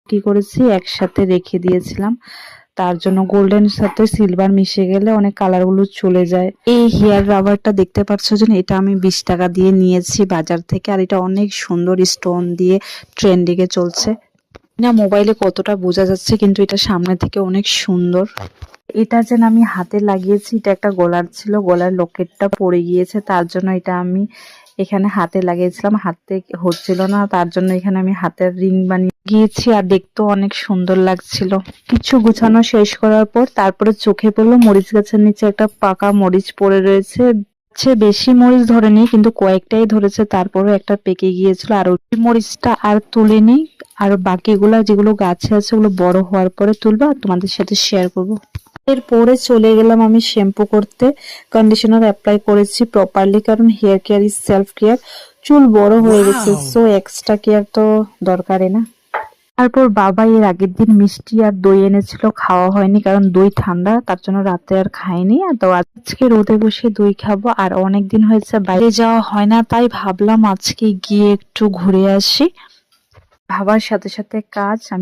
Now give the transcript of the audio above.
কি করেছি একসাথে রেখে দিয়েছিলাম। তার জন্য গোল্ডেন সাথে সিলভার মিশে গেলে অনেক কালারগুলো চলে যায়। এই হেয়ার রাবারটা দেখতে পাচ্ছ যে এটা আমি 20 টাকা দিয়ে নিয়েছি বাজার থেকে। আর এটা অনেক সুন্দর স্টোন দিয়ে ট্রেন্ডিংয়ে চলছে না। মোবাইলে কতটা বোঝা যাচ্ছে কিন্তু এটা সামনে থেকে অনেক সুন্দর। এটা যেন আমি হাতে লাগিয়েছি, এটা একটা গলার ছিল, গলার লকেটটা পড়ে গিয়েছে, তার জন্য এটা আমি এখানে হাতে লাগিয়েছিলাম। হাতে হচ্ছিল না, তার জন্য এখানে আমি হাতের রিং বানিয়ে গিয়েছি। আর দেখতেও অনেক সুন্দর লাগছিল। কিছু গুছানো শেষ করার পর তারপরে চোখে পড়লো মরিচ গাছের নিচে একটা পাকা মরিচ পড়ে রয়েছে। বেশি মরিচ ধরেনি কিন্তু কয়েকটাই ধরেছে, তারপরে একটা পেকে গিয়েছিল। আর ওই মরিচটা আর তুলিনি। আর বাকিগুলা যেগুলো গাছে আছে ওগুলো বড় হওয়ার পরে তুলবা, তোমাদের সাথে শেয়ার করব। এরপরে চলে গেলাম আমি শ্যাম্পু করতে। কন্ডিশনার অ্যাপ্লাই করেছি প্রপারলি, কারণ hair care is self care. চুল বড় হয়ে গেছে, সো এক্সট্রা কেয়ার তো দরকারই না। তারপর বাবা এর আগের দিন মিষ্টি আর দই এনেছিল, খাওয়া হয়নি কারণ দই ঠান্ডা, তার জন্য রাতে আর খাইনি। তো আজকে রোদে বসে দই খাবো। আর অনেক দিন হয়েছে বাইরে যাওয়া হয় না, তাই ভাবলাম আজকে গিয়ে একটু ঘুরে আসি। ভাবার সাথে সাথে কাজ। আমি